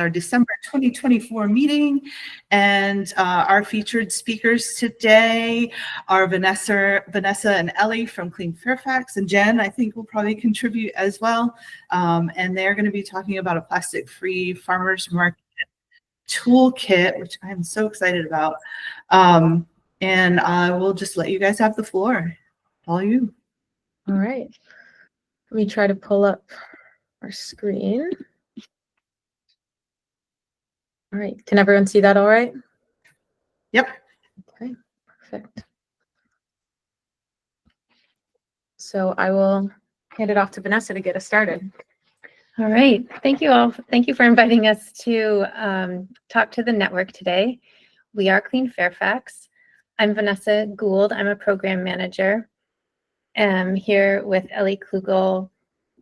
Our December 2024 meeting, and our featured speakers today are Vanessa and Ellie from Clean Fairfax, and Jen, I think, will probably contribute as well. And they're going to be talking about a plastic-free farmers market toolkit, which I'm so excited about. And I will just let you guys have the floor. All you. All right. Let me try to pull up our screen. All right, can everyone see that all right? Yep. Okay, perfect. So I will hand it off to Vanessa to get us started. All right, thank you all. Thank you for inviting us to talk to the network today. We are Clean Fairfax. I'm Vanessa Gould. I'm a program manager. I'm here with Ellie Klugel,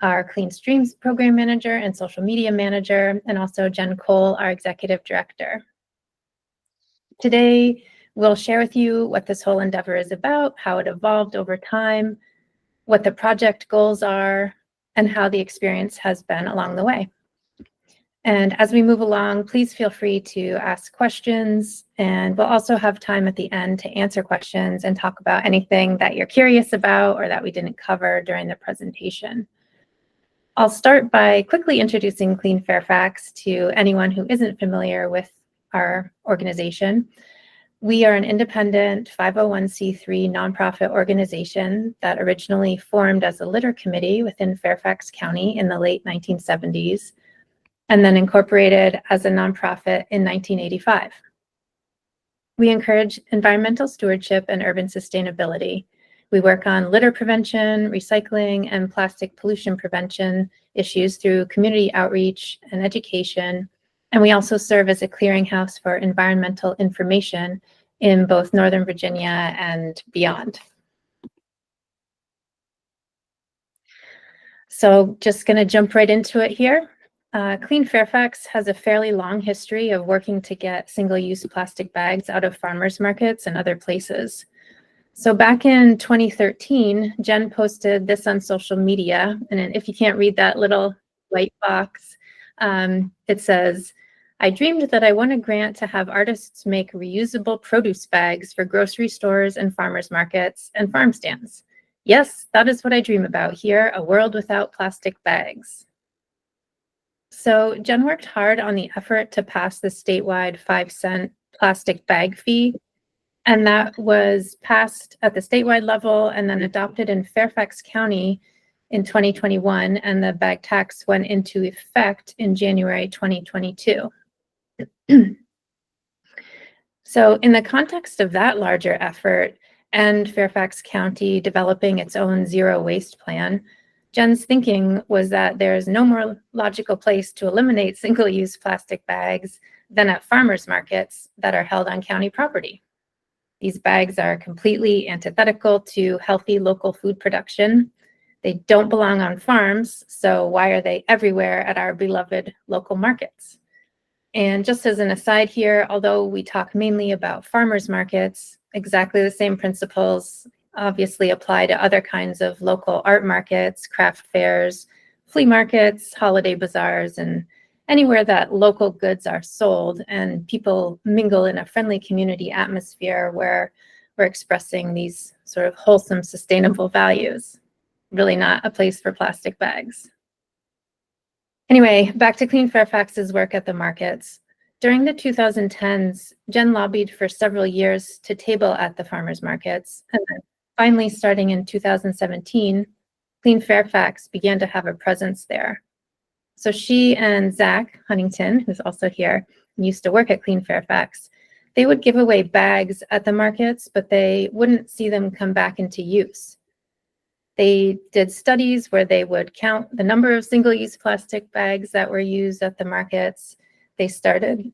our Clean Streams program manager and social media manager, and also Jen Cole, our executive director. Today, we'll share with you what this whole endeavor is about, how it evolved over time, what the project goals are, and how the experience has been along the way. And as we move along, please feel free to ask questions, and we'll also have time at the end to answer questions and talk about anything that you're curious about or that we didn't cover during the presentation. I'll start by quickly introducing Clean Fairfax to anyone who isn't familiar with our organization. We are an independent 501c3 nonprofit organization that originally formed as a litter committee within Fairfax County in the late 1970s, and then incorporated as a nonprofit in 1985. We encourage environmental stewardship and urban sustainability. We work on litter prevention, recycling, and plastic pollution prevention issues through community outreach and education. And we also serve as a clearinghouse for environmental information in both Northern Virginia and beyond. So just going to jump right into it here. Clean Fairfax has a fairly long history of working to get single-use plastic bags out of farmers markets and other places. So back in 2013, Jen posted this on social media, and if you can't read that little white box, it says, "I dreamed that I won a grant to have artists make reusable produce bags for grocery stores and farmers markets and farm stands. Yes, that is what I dream about here, a world without plastic bags." So Jen worked hard on the effort to pass the statewide 5-cent plastic bag fee, and that was passed at the statewide level and then adopted in Fairfax County in 2021, and the bag tax went into effect in January 2022. So in the context of that larger effort and Fairfax County developing its own zero waste plan, Jen's thinking was that there's no more logical place to eliminate single-use plastic bags than at farmers markets that are held on county property. These bags are completely antithetical to healthy local food production. They don't belong on farms, so why are they everywhere at our beloved local markets? And just as an aside here, although we talk mainly about farmers markets, exactly the same principles obviously apply to other kinds of local art markets, craft fairs, flea markets, holiday bazaars, and anywhere that local goods are sold and people mingle in a friendly community atmosphere where we're expressing these sort of wholesome, sustainable values. Really not a place for plastic bags. Anyway, back to Clean Fairfax's work at the markets. During the 2010s, Jen lobbied for several years to table at the farmers markets, and then finally, starting in 2017, Clean Fairfax began to have a presence there. So she and Zach Huntington, who's also here, and used to work at Clean Fairfax, they would give away bags at the markets, but they wouldn't see them come back into use. They did studies where they would count the number of single-use plastic bags that were used at the markets. They started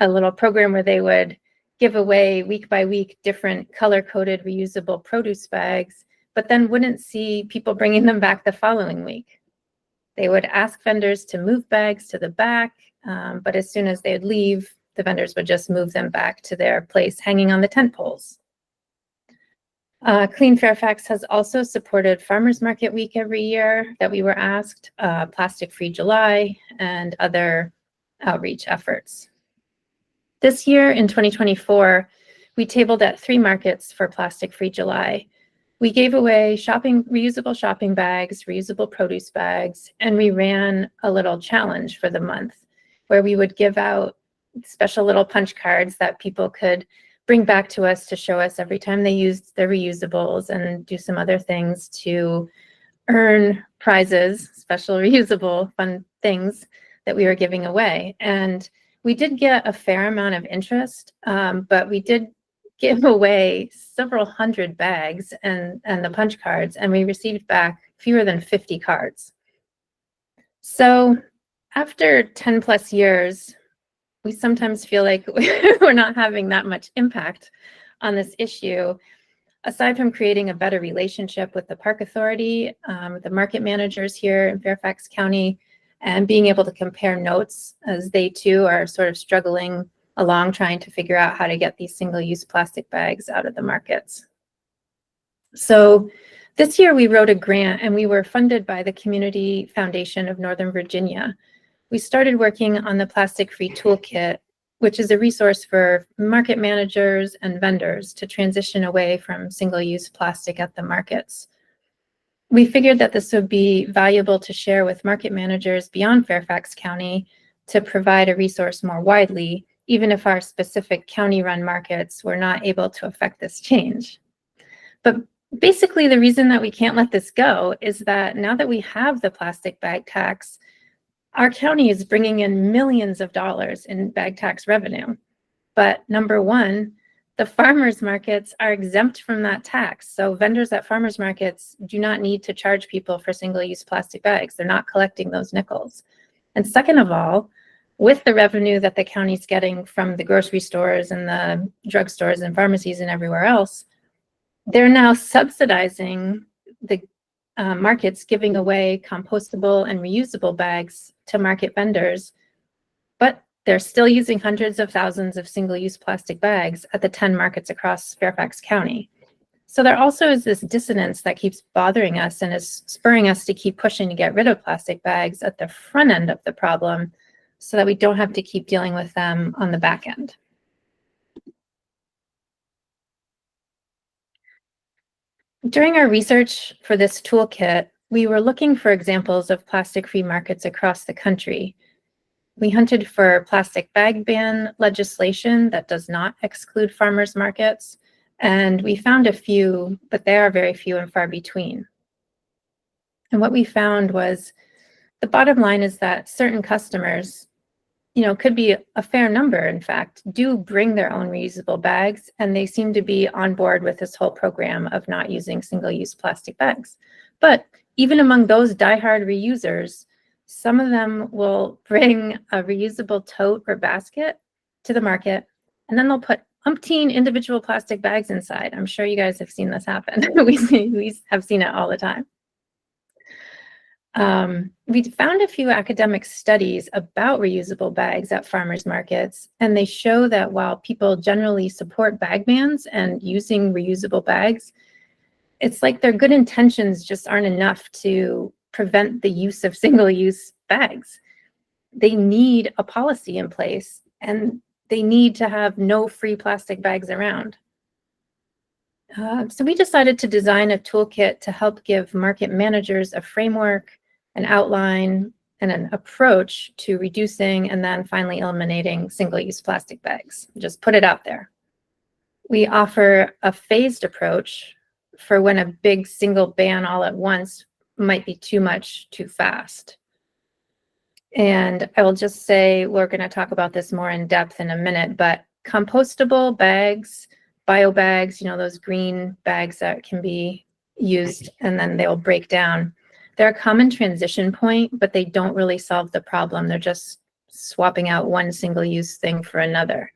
a little program where they would give away week by week different color-coded reusable produce bags, but then wouldn't see people bringing them back the following week. They would ask vendors to move bags to the back, but as soon as they would leave, the vendors would just move them back to their place hanging on the tent poles. Clean Fairfax has also supported Farmers Market Week every year that we were asked, Plastic Free July, and other outreach efforts. This year in 2024, we tabled at 3 markets for Plastic Free July. We gave away reusable shopping bags, reusable produce bags, and we ran a little challenge for the month where we would give out special little punch cards that people could bring back to us to show us every time they used their reusables, and do some other things to earn prizes, special reusable fun things that we were giving away. And we did get a fair amount of interest, but we did give away several hundred bags and the punch cards, and we received back fewer than 50 cards. So after 10 plus years, we sometimes feel like we're not having that much impact on this issue, aside from creating a better relationship with the Park Authority, the market managers here in Fairfax County, and being able to compare notes as they too are sort of struggling along trying to figure out how to get these single-use plastic bags out of the markets. So this year we wrote a grant and we were funded by the Community Foundation of Northern Virginia. We started working on the Plastic Free Toolkit, which is a resource for market managers and vendors to transition away from single-use plastic at the markets. We figured that this would be valuable to share with market managers beyond Fairfax County to provide a resource more widely, even if our specific county-run markets were not able to affect this change. But basically, the reason that we can't let this go is that now that we have the plastic bag tax, our county is bringing in millions of dollars in bag tax revenue. But number one, the farmers markets are exempt from that tax. So vendors at farmers markets do not need to charge people for single-use plastic bags. They're not collecting those nickels. And second of all, with the revenue that the county's getting from the grocery stores and the drugstores and pharmacies and everywhere else, they're now subsidizing the markets giving away compostable and reusable bags to market vendors, but they're still using hundreds of thousands of single-use plastic bags at the 10 markets across Fairfax County. So there also is this dissonance that keeps bothering us and is spurring us to keep pushing to get rid of plastic bags at the front end of the problem so that we don't have to keep dealing with them on the back end. During our research for this toolkit, we were looking for examples of plastic-free markets across the country. We hunted for plastic bag ban legislation that does not exclude farmers markets, and we found a few, but they are very few and far between. And what we found was the bottom line is that certain customers, could be a fair number, in fact, do bring their own reusable bags, and they seem to be on board with this whole program of not using single-use plastic bags. But even among those diehard reusers, some of them will bring a reusable tote or basket to the market, and then they'll put umpteen individual plastic bags inside. I'm sure you guys have seen this happen. we have seen it all the time. We found a few academic studies about reusable bags at farmers markets, and they show that while people generally support bag bans and using reusable bags, it's like their good intentions just aren't enough to prevent the use of single-use bags. They need a policy in place, and they need to have no free plastic bags around. So we decided to design a toolkit to help give market managers a framework, an outline, and an approach to reducing and then finally eliminating single-use plastic bags. Just put it out there. We offer a phased approach for when a big single ban all at once might be too much too fast. And I will just say, we're going to talk about this more in depth in a minute, but compostable bags, bio bags, those green bags that can be used and then they'll break down. They're a common transition point, but they don't really solve the problem. They're just swapping out one single-use thing for another.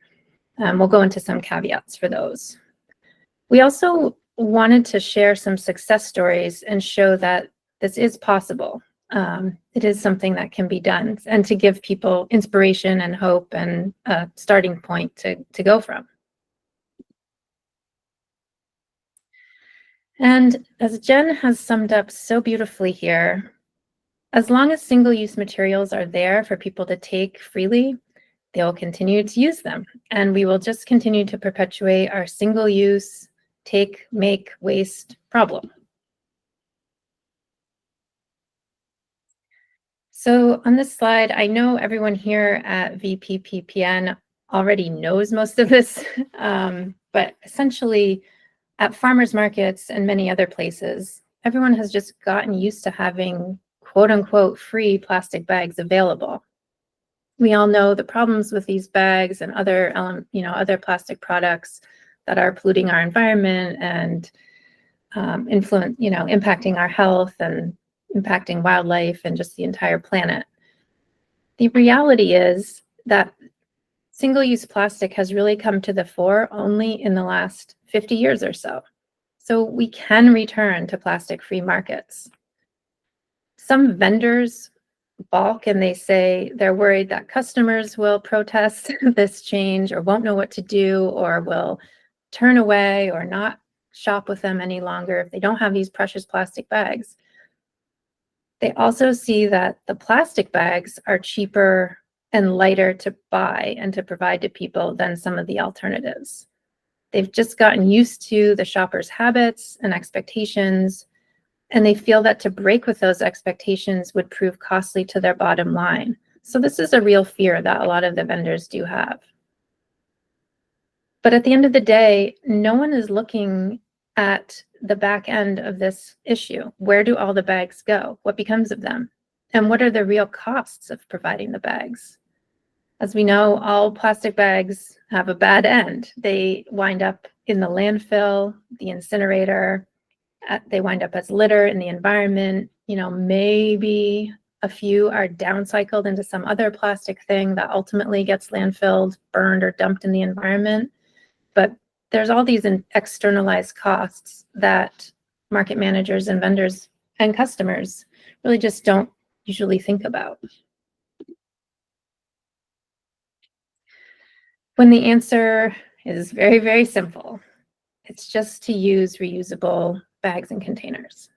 We'll go into some caveats for those. We also wanted to share some success stories and show that this is possible. It is something that can be done, and to give people inspiration and hope and a starting point to go from. And as Jen has summed up so beautifully here, As long as single-use materials are there for people to take freely, they will continue to use them. And we will just continue to perpetuate our single-use, take, make, waste problem. So on this slide, I know everyone here at VPPPN already knows most of this, but essentially at farmers markets and many other places, everyone has just gotten used to having quote unquote free plastic bags available. We all know the problems with these bags and other, other plastic products that are polluting our environment and impacting our health and impacting wildlife and just the entire planet. The reality is that single-use plastic has really come to the fore only in the last 50 years or so. So we can return to plastic-free markets. Some vendors balk and they say they're worried that customers will protest this change or won't know what to do or will turn away or not shop with them any longer if they don't have these precious plastic bags. They also see that the plastic bags are cheaper and lighter to buy and to provide to people than some of the alternatives. They've just gotten used to the shopper's habits and expectations, and they feel that to break with those expectations would prove costly to their bottom line. So this is a real fear that a lot of the vendors do have. But at the end of the day, no one is looking at the back end of this issue. Where do all the bags go? What becomes of them? And what are the real costs of providing the bags? As we know, all plastic bags have a bad end. They wind up in the landfill, the incinerator, they wind up as litter in the environment. Maybe a few are downcycled into some other plastic thing that ultimately gets landfilled, burned, or dumped in the environment. But there's all these externalized costs that market managers and vendors and customers really just don't usually think about. When the answer is very, very simple, it's just to use reusable bags and containers.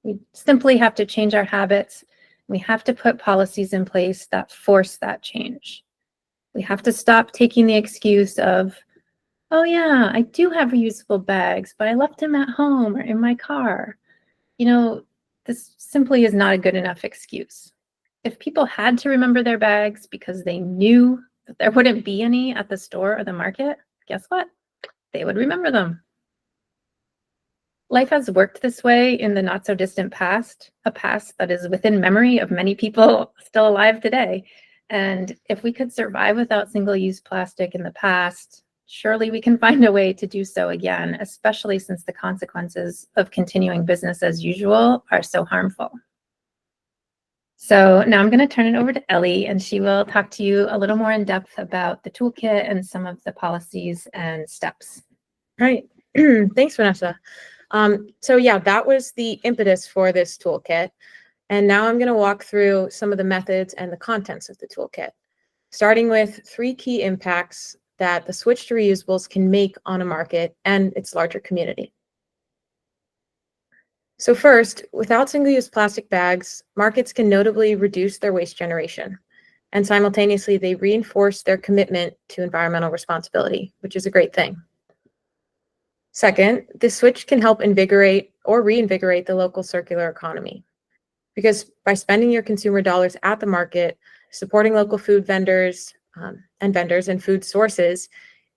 We simply have to change our habits. We have to put policies in place that force that change. We have to stop taking the excuse of, oh yeah, I do have reusable bags, but I left them at home or in my car. This simply is not a good enough excuse. If people had to remember their bags because they knew that there wouldn't be any at the store or the market, guess what? They would remember them. Life has worked this way in the not so distant past, a past that is within memory of many people still alive today. And if we could survive without single-use plastic in the past, surely we can find a way to do so again, especially since the consequences of continuing business as usual are so harmful. So now I'm going to turn it over to Ellie, and she will talk to you a little more in depth about the toolkit and some of the policies and steps. Right. Thanks, Vanessa. So yeah, that was the impetus for this toolkit. And now I'm going to walk through some of the methods and the contents of the toolkit, starting with 3 key impacts that the switch to reusables can make on a market and its larger community. So first, without single-use plastic bags, markets can notably reduce their waste generation. And simultaneously, they reinforce their commitment to environmental responsibility, which is a great thing. Second, this switch can help invigorate or reinvigorate the local circular economy. Because by spending your consumer dollars at the market, supporting local food vendors and food sources,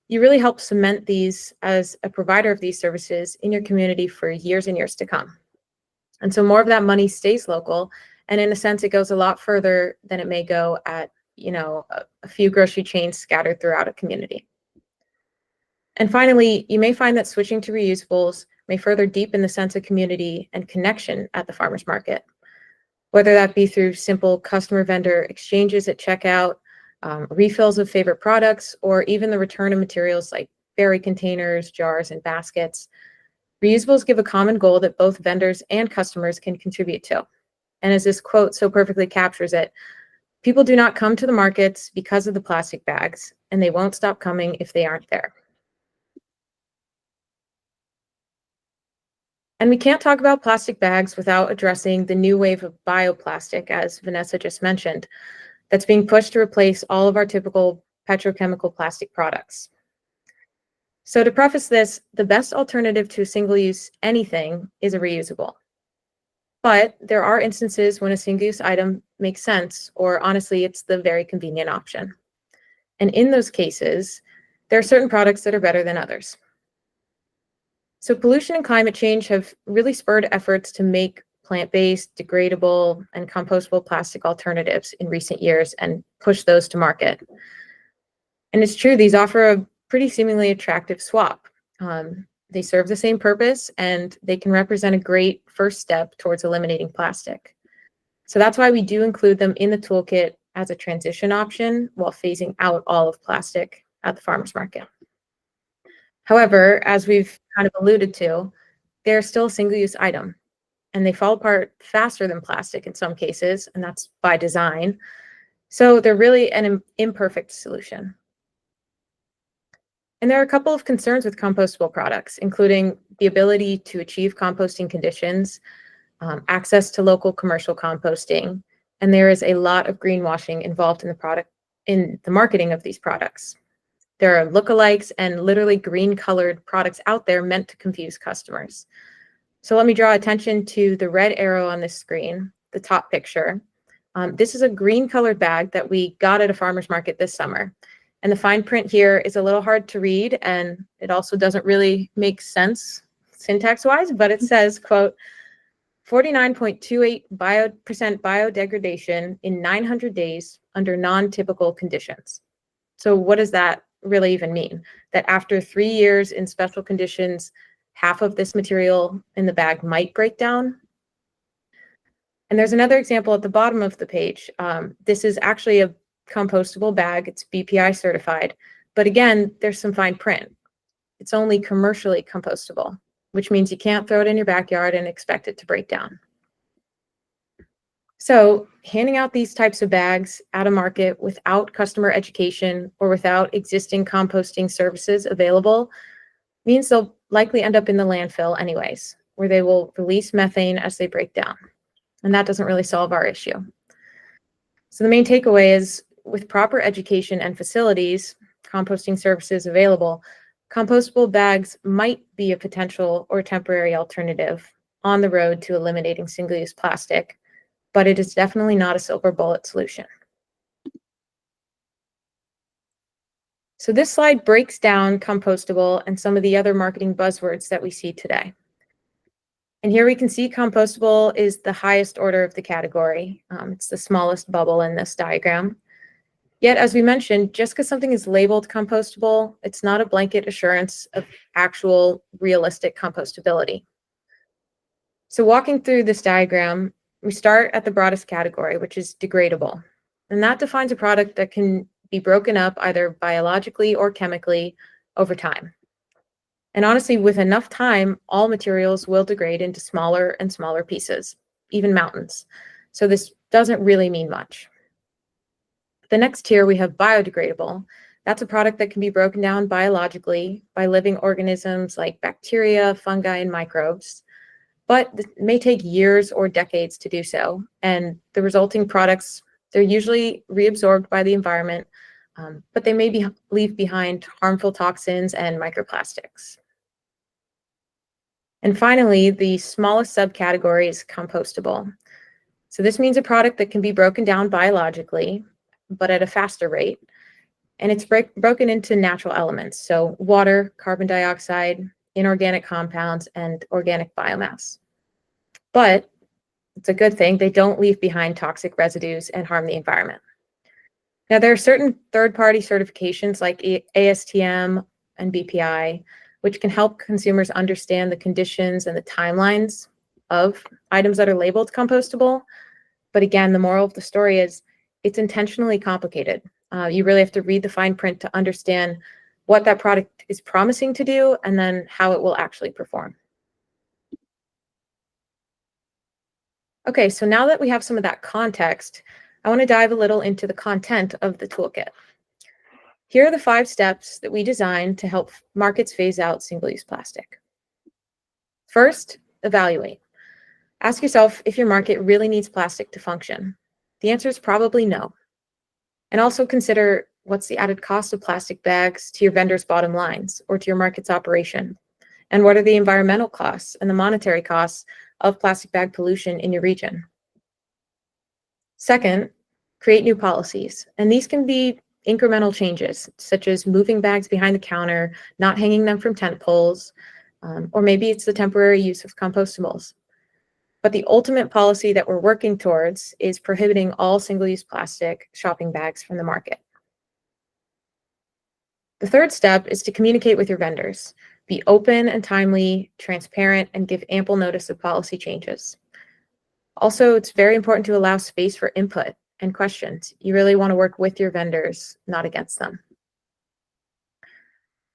you really help cement these as a provider of these services in your community for years and years to come. And so more of that money stays local, and in a sense, it goes a lot further than it may go at, a few grocery chains scattered throughout a community. And finally, you may find that switching to reusables may further deepen the sense of community and connection at the farmers market, whether that be through simple customer-vendor exchanges at checkout, refills of favorite products, or even the return of materials like berry containers, jars, and baskets. Reusables give a common goal that both vendors and customers can contribute to. And as this quote so perfectly captures it, people do not come to the markets because of the plastic bags, and they won't stop coming if they aren't there. And we can't talk about plastic bags without addressing the new wave of bioplastic, as Vanessa just mentioned, that's being pushed to replace all of our typical petrochemical plastic products. So to preface this, the best alternative to single-use anything is a reusable. But there are instances when a single-use item makes sense, or honestly, it's the very convenient option. And in those cases, there are certain products that are better than others. So pollution and climate change have really spurred efforts to make plant-based, degradable, and compostable plastic alternatives in recent years and push those to market. And it's true, these offer a pretty seemingly attractive swap. They serve the same purpose, and they can represent a great first step towards eliminating plastic. So that's why we do include them in the toolkit as a transition option while phasing out all of plastic at the farmers market. However, as we've kind of alluded to, they're still a single-use item, and they fall apart faster than plastic in some cases, and that's by design. So they're really an imperfect solution. And there are a couple of concerns with compostable products, including the ability to achieve composting conditions, access to local commercial composting, and there is a lot of greenwashing involved in the marketing of these products. There are lookalikes and literally green-colored products out there meant to confuse customers. So let me draw attention to the red arrow on this screen, the top picture. This is a green-colored bag that we got at a farmer's market this summer. And the fine print here is a little hard to read, and it also doesn't really make sense syntax-wise, but it says, quote, 49.28% biodegradation in 900 days under non-typical conditions. So what does that really even mean? That after 3 years in special conditions, half of this material in the bag might break down? And there's another example at the bottom of the page. This is actually a compostable bag. It's BPI certified. But again, there's some fine print. It's only commercially compostable, which means you can't throw it in your backyard and expect it to break down. So handing out these types of bags at a market without customer education or without existing composting services available means they'll likely end up in the landfill anyways, where they will release methane as they break down. And that doesn't really solve our issue. So the main takeaway is, with proper education and facilities, composting services available, compostable bags might be a potential or temporary alternative on the road to eliminating single-use plastic, but it is definitely not a silver bullet solution. So this slide breaks down compostable and some of the other marketing buzzwords that we see today. And here we can see compostable is the highest order of the category. It's the smallest bubble in this diagram. Yet, as we mentioned, just because something is labeled compostable, it's not a blanket assurance of actual realistic compostability. So walking through this diagram, we start at the broadest category, which is degradable. And that defines a product that can be broken up either biologically or chemically over time. And honestly, with enough time, all materials will degrade into smaller and smaller pieces, even mountains. So this doesn't really mean much. The next tier, we have biodegradable. That's a product that can be broken down biologically by living organisms like bacteria, fungi, and microbes. But it may take years or decades to do so. And the resulting products, they're usually reabsorbed by the environment, but they may leave behind harmful toxins and microplastics. And finally, the smallest subcategory is compostable. So this means a product that can be broken down biologically, but at a faster rate. And it's broken into natural elements, so water, carbon dioxide, inorganic compounds, and organic biomass. But it's a good thing they don't leave behind toxic residues and harm the environment. Now, there are certain third-party certifications like ASTM and BPI, which can help consumers understand the conditions and the timelines of items that are labeled compostable. But again, the moral of the story is it's intentionally complicated. You really have to read the fine print to understand what that product is promising to do and then how it will actually perform. Okay, so now that we have some of that context, I want to dive a little into the content of the toolkit. Here are the 5 steps that we designed to help markets phase out single-use plastic. First, evaluate. Ask yourself if your market really needs plastic to function. The answer is probably no. And also consider what's the added cost of plastic bags to your vendors' bottom lines or to your market's operation. And what are the environmental costs and the monetary costs of plastic bag pollution in your region? Second, create new policies. And these can be incremental changes, such as moving bags behind the counter, not hanging them from tent poles, or maybe it's the temporary use of compostables. But the ultimate policy that we're working towards is prohibiting all single-use plastic shopping bags from the market. The third step is to communicate with your vendors. Be open and timely, transparent, and give ample notice of policy changes. Also, it's very important to allow space for input and questions. You really want to work with your vendors, not against them.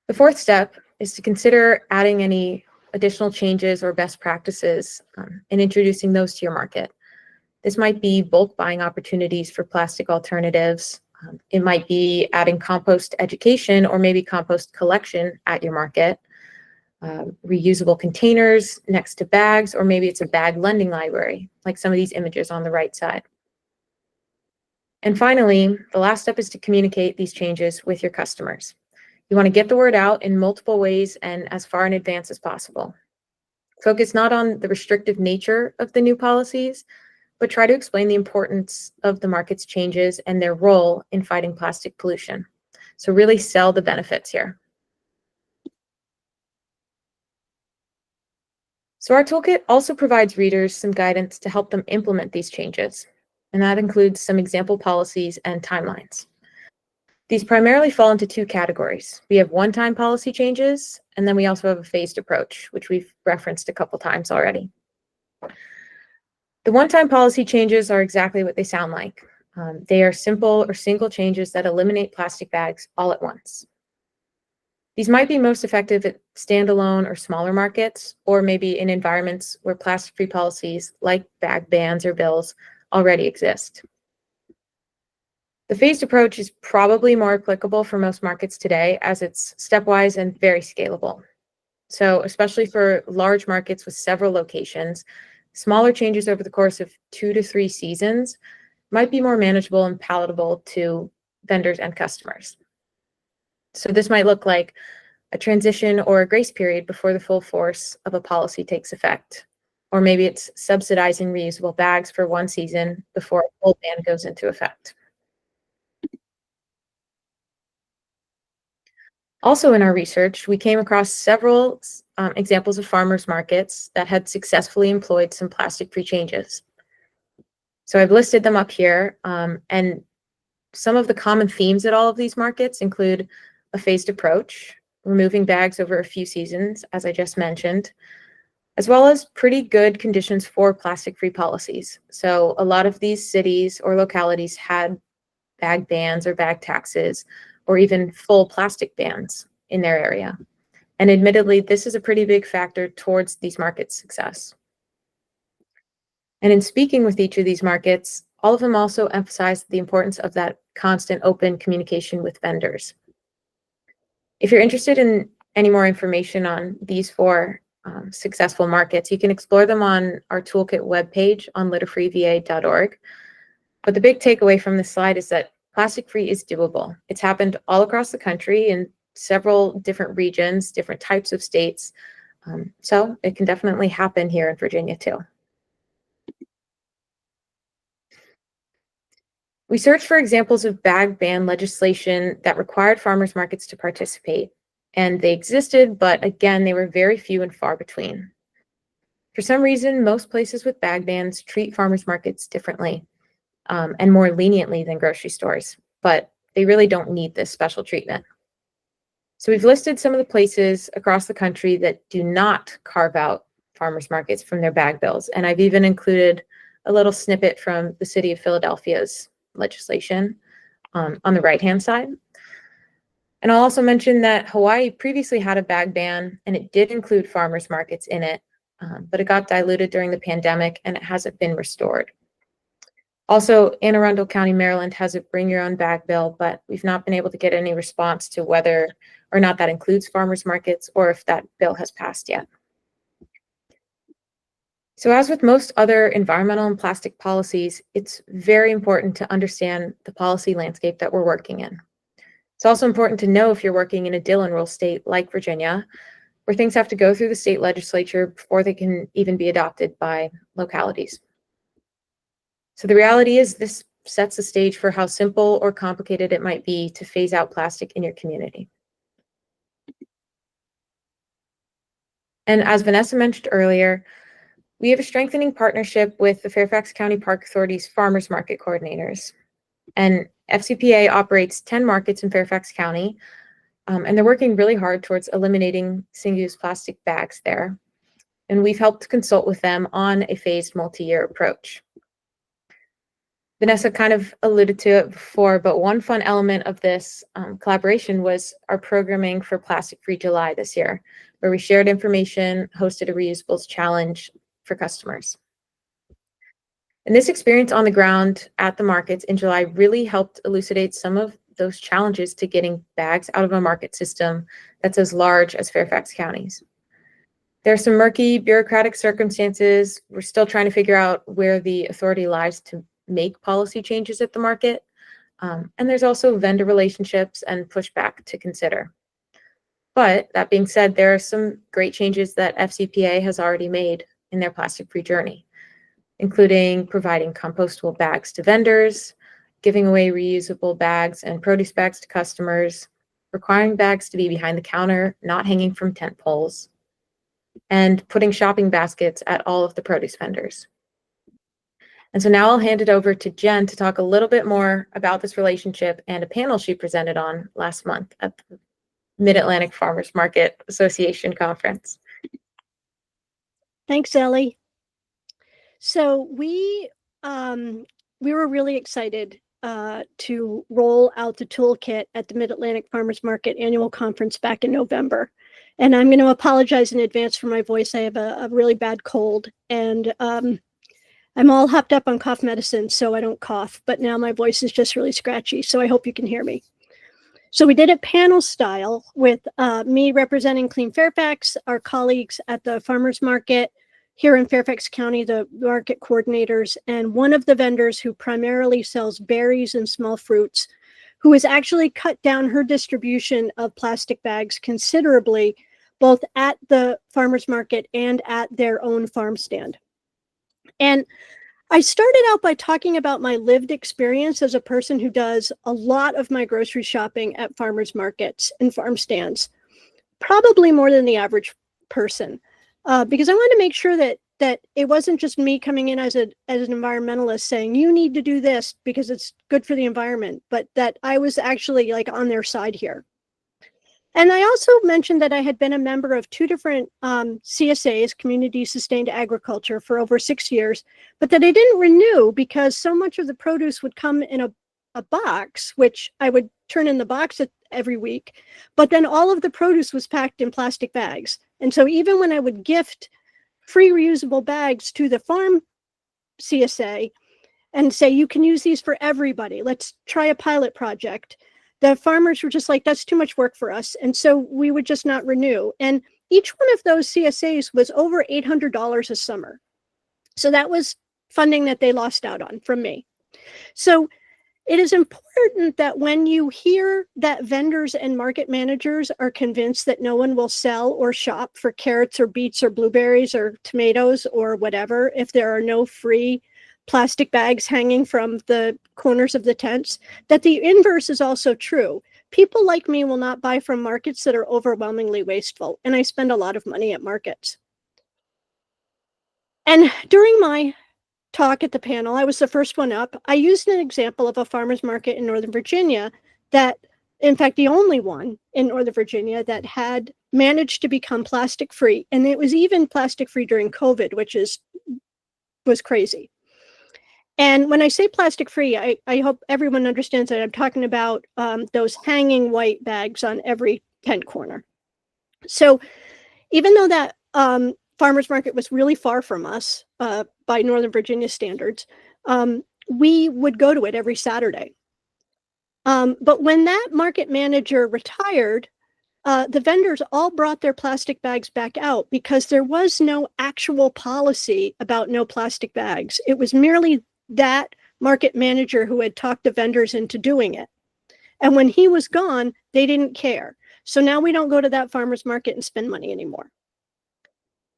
The fourth step is to consider adding any additional changes or best practices and introducing those to your market. This might be bulk buying opportunities for plastic alternatives. It might be adding compost education or maybe compost collection at your market. Reusable containers next to bags, or maybe it's a bag lending library, like some of these images on the right side. And finally, the last step is to communicate these changes with your customers. You want to get the word out in multiple ways and as far in advance as possible. Focus not on the restrictive nature of the new policies, but try to explain the importance of the market's changes and their role in fighting plastic pollution. So really sell the benefits here. So our toolkit also provides readers some guidance to help them implement these changes, and that includes some example policies and timelines. These primarily fall into two categories. We have one-time policy changes, and then we also have a phased approach, which we've referenced a couple times already. The one-time policy changes are exactly what they sound like. They are simple or single changes that eliminate plastic bags all at once. These might be most effective at standalone or smaller markets, or maybe in environments where plastic-free policies like bag bans or bills already exist. The phased approach is probably more applicable for most markets today, as it's stepwise and very scalable. So especially for large markets with several locations, smaller changes over the course of 2 to 3 seasons might be more manageable and palatable to vendors and customers. So this might look like a transition or a grace period before the full force of a policy takes effect. Or maybe it's subsidizing reusable bags for 1 season before a full ban goes into effect. Also in our research, we came across several examples of farmers markets that had successfully employed some plastic-free changes. So I've listed them up here, and some of the common themes at all of these markets include a phased approach, removing bags over a few seasons, as I just mentioned, as well as pretty good conditions for plastic-free policies. So a lot of these cities or localities had bag bans or bag taxes, or even full plastic bans in their area. And admittedly, this is a pretty big factor towards these markets' success. And in speaking with each of these markets, all of them also emphasize the importance of that constant open communication with vendors. If you're interested in any more information on these 4 successful markets, you can explore them on our toolkit webpage on litterfreeva.org. But the big takeaway from this slide is that plastic-free is doable. It's happened all across the country in several different regions, different types of states. So it can definitely happen here in Virginia too. We searched for examples of bag ban legislation that required farmers markets to participate, and they existed, but again, they were very few and far between. For some reason, most places with bag bans treat farmers markets differently and more leniently than grocery stores, but they really don't need this special treatment. So we've listed some of the places across the country that do not carve out farmers markets from their bag bills, and I've even included a little snippet from the city of Philadelphia's legislation on the right-hand side. And I'll also mention that Hawaii previously had a bag ban, and it did include farmers markets in it, but it got diluted during the pandemic, and it hasn't been restored. Also, Anne Arundel County, Maryland has a bring your own bag bill, but we've not been able to get any response to whether or not that includes farmers markets or if that bill has passed yet. So as with most other environmental and plastic policies, it's very important to understand the policy landscape that we're working in. It's also important to know if you're working in a Dillon rule state like Virginia, where things have to go through the state legislature before they can even be adopted by localities. So the reality is this sets the stage for how simple or complicated it might be to phase out plastic in your community. And as Vanessa mentioned earlier, we have a strengthening partnership with the Fairfax County Park Authority's Farmers Market Coordinators. And FCPA operates 10 markets in Fairfax County, and they're working really hard towards eliminating single-use plastic bags there. And we've helped consult with them on a phased multi-year approach. Vanessa kind of alluded to it before, but one fun element of this collaboration was our programming for Plastic Free July this year, where we shared information, hosted a reusables challenge for customers. And this experience on the ground at the markets in July really helped elucidate some of those challenges to getting bags out of a market system that's as large as Fairfax County's. There are some murky bureaucratic circumstances. We're still trying to figure out where the authority lies to make policy changes at the market. And there's also vendor relationships and pushback to consider. But that being said, there are some great changes that FCPA has already made in their plastic-free journey, including providing compostable bags to vendors, giving away reusable bags and produce bags to customers, requiring bags to be behind the counter, not hanging from tent poles, and putting shopping baskets at all of the produce vendors. And so now I'll hand it over to Jen to talk a little bit more about this relationship and a panel she presented on last month at the Mid-Atlantic Farmers Market Association conference. Thanks, Ellie. So we were really excited to roll out the toolkit at the Mid-Atlantic Farmers Market annual conference back in November. And I'm going to apologize in advance for my voice. I have a really bad cold, and I'm all hopped up on cough medicine, so I don't cough, but now my voice is just really scratchy, so I hope you can hear me. So we did it panel style with me representing Clean Fairfax, our colleagues at the farmers market here in Fairfax County, the market coordinators, and one of the vendors who primarily sells berries and small fruits, who has actually cut down her distribution of plastic bags considerably, both at the farmers market and at their own farm stand. And I started out by talking about my lived experience as a person who does a lot of my grocery shopping at farmers markets and farm stands, probably more than the average person, because I wanted to make sure that it wasn't just me coming in as an environmentalist saying, you need to do this because it's good for the environment, but that I was actually like on their side here. And I also mentioned that I had been a member of 2 different CSAs, Community Sustained Agriculture, for over 6 years, but that I didn't renew because so much of the produce would come in a box, which I would turn in the box every week, but then all of the produce was packed in plastic bags. And so even when I would gift free reusable bags to the farm CSA and say, you can use these for everybody, let's try a pilot project, the farmers were just like, that's too much work for us. And so we would just not renew. And each one of those CSAs was over $800 a summer. So that was funding that they lost out on from me. So it is important that when you hear that vendors and market managers are convinced that no one will sell or shop for carrots or beets or blueberries or tomatoes or whatever, if there are no free plastic bags hanging from the corners of the tents, that the inverse is also true. People like me will not buy from markets that are overwhelmingly wasteful, and I spend a lot of money at markets. And during my talk at the panel, I was the first one up. I used an example of a farmer's market in Northern Virginia that, in fact, the only one in Northern Virginia that had managed to become plastic free. And it was even plastic free during COVID, which was crazy. And when I say plastic free, I hope everyone understands that I'm talking about those hanging white bags on every tent corner. So even though that farmers market was really far from us by Northern Virginia standards, we would go to it every Saturday. But when that market manager retired, the vendors all brought their plastic bags back out because there was no actual policy about no plastic bags. It was merely that market manager who had talked the vendors into doing it. And when he was gone, they didn't care. So now we don't go to that farmer's market and spend money anymore.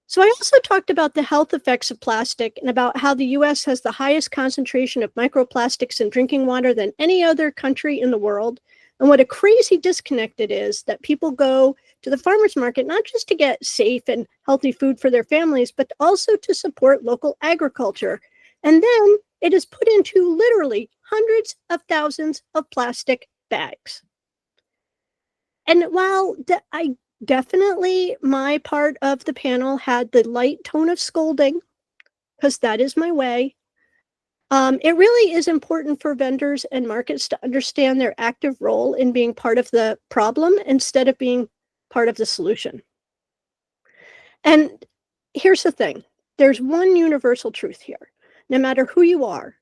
So I also talked about the health effects of plastic and about how the US has the highest concentration of microplastics in drinking water than any other country in the world. And what a crazy disconnect it is that people go to the farmer's market, not just to get safe and healthy food for their families, but also to support local agriculture. And then it is put into literally hundreds of thousands of plastic bags. And while definitely my part of the panel had the light tone of scolding, because that is my way, it really is important for vendors and markets to understand their active role in being part of the problem instead of being part of the solution. And here's the thing. There's one universal truth here. No matter who you are,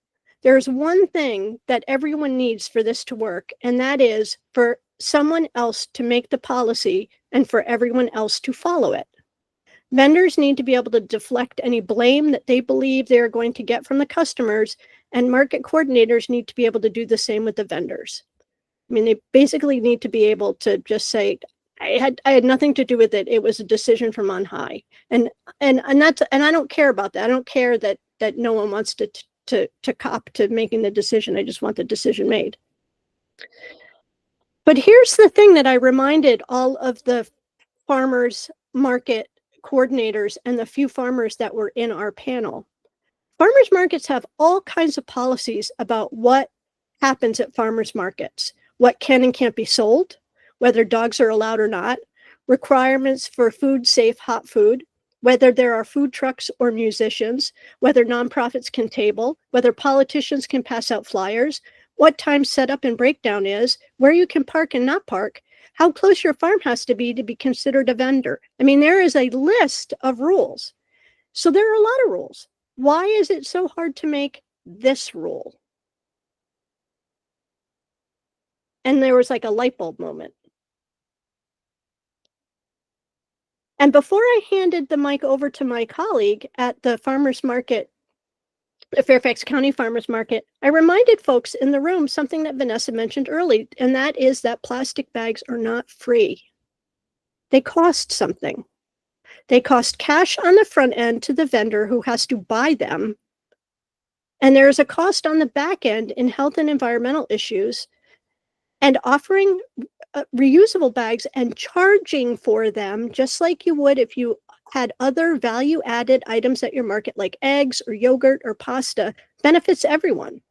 there's one thing that everyone needs for this to work, and that is for someone else to make the policy and for everyone else to follow it. Vendors need to be able to deflect any blame that they believe they're going to get from the customers, and market coordinators need to be able to do the same with the vendors. I mean, they basically need to be able to just say, I had nothing to do with it. It was a decision from on high. And I don't care about that. I don't care that no one wants to cop to making the decision. I just want the decision made. But here's the thing that I reminded all of the farmers market coordinators and the few farmers that were in our panel. Farmers markets have all kinds of policies about what happens at farmers markets, what can and can't be sold, whether dogs are allowed or not, requirements for food safe hot food, whether there are food trucks or musicians, whether nonprofits can table, whether politicians can pass out flyers, what time setup and breakdown is, where you can park and not park, how close your farm has to be considered a vendor. I mean, there is a list of rules. So there are a lot of rules. Why is it so hard to make this rule? And there was like a light bulb moment. And before I handed the mic over to my colleague at the farmers market, the Fairfax County Farmers Market, I reminded folks in the room something that Vanessa mentioned early, and that is that plastic bags are not free. They cost something. They cost cash on the front end to the vendor who has to buy them. And there's a cost on the back end in health and environmental issues, and offering reusable bags and charging for them, just like you would if you had other value-added items at your market, like eggs or yogurt or pasta, benefits everyone.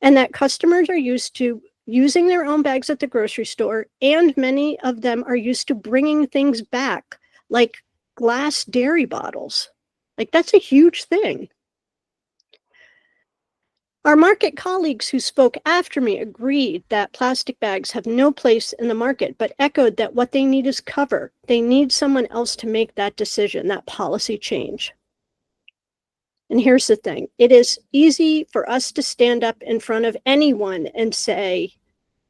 And that customers are used to using their own bags at the grocery store, and many of them are used to bringing things back, like glass dairy bottles. Like, that's a huge thing. Our market colleagues who spoke after me agreed that plastic bags have no place in the market, but echoed that what they need is cover. They need someone else to make that decision, that policy change. And here's the thing. It is easy for us to stand up in front of anyone and say,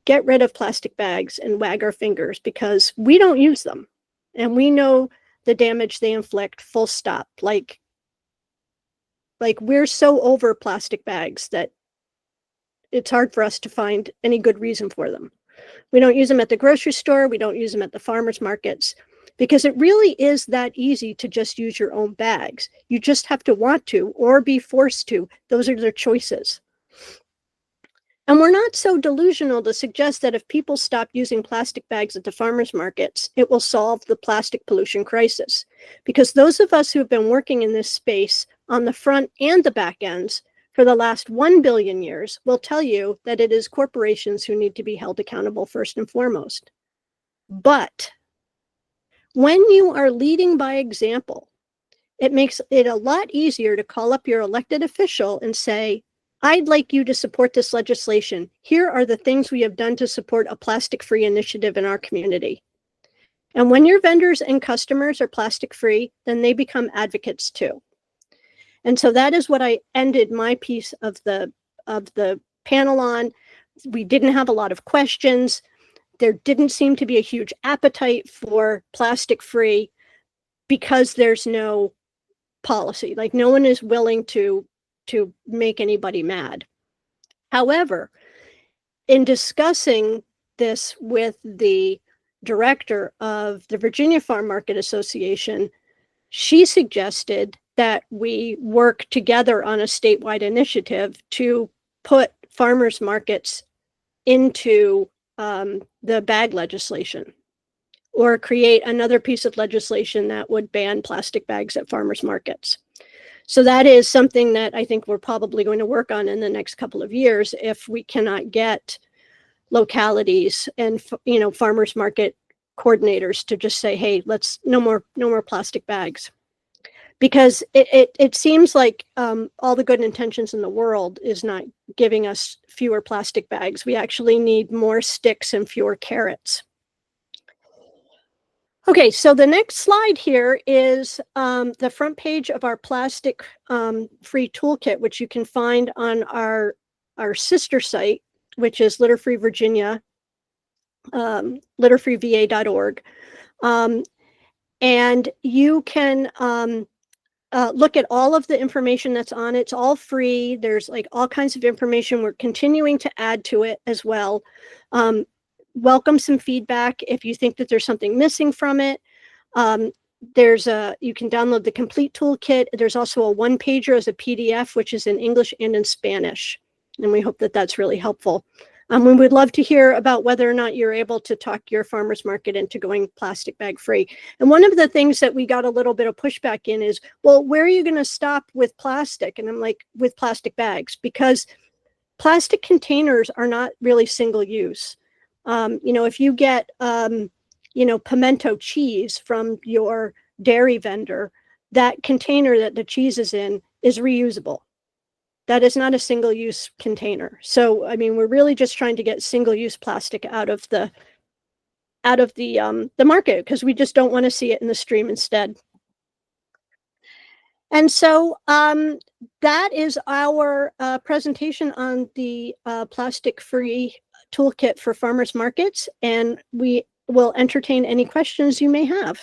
get rid of plastic bags and wag our fingers, because we don't use them. And we know the damage they inflict, full stop. Like we're so over plastic bags that it's hard for us to find any good reason for them. We don't use them at the grocery store. We don't use them at the farmers markets, because it really is that easy to just use your own bags. You just have to want to or be forced to. Those are their choices. And we're not so delusional to suggest that if people stop using plastic bags at the farmers markets, it will solve the plastic pollution crisis. Because those of us who have been working in this space on the front and the back ends for the last 1 billion years will tell you that it is corporations who need to be held accountable first and foremost. But when you are leading by example, it makes it a lot easier to call up your elected official and say, I'd like you to support this legislation. Here are the things we have done to support a plastic-free initiative in our community. And when your vendors and customers are plastic-free, then they become advocates too. And so that is what I ended my piece of the panel on. We didn't have a lot of questions. there didn't seem to be a huge appetite for plastic free because there's no policy. Like no one is willing to make anybody mad. However, in discussing this with the director of the Virginia Farm Market Association, she suggested that we work together on a statewide initiative to put farmers markets into the bag legislation, or create another piece of legislation that would ban plastic bags at farmers markets. So that is something that I think we're probably going to work on in the next couple of years if we cannot get localities and farmers market coordinators to just say, hey, let's no more plastic bags. Because it seems like all the good intentions in the world is not giving us fewer plastic bags. We actually need more sticks and fewer carrots. Okay, so the next slide here is the front page of our plastic free toolkit, which you can find on our sister site, which is Litter-Free Virginia, litterfreeva.org. And you can look at all of the information that's on it. It's all free. There's like all kinds of information. We're continuing to add to it as well. Welcome some feedback if you think that there's something missing from it. You can download the complete toolkit. There's also a one-pager as a PDF, which is in English and in Spanish. And we hope that that's really helpful. We would love to hear about whether or not you're able to talk your farmer's market into going plastic bag free. And one of the things that we got a little bit of pushback in is, well, where are you going to stop with plastic? And I'm like, with plastic bags, because plastic containers are not really single use. If you get, pimento cheese from your dairy vendor, that container that the cheese is in is reusable. That is not a single-use container. So, I mean, we're really just trying to get single-use plastic out of the market, because we just don't want to see it in the stream instead. And so that is our presentation on the plastic-free toolkit for farmers markets, and we will entertain any questions you may have.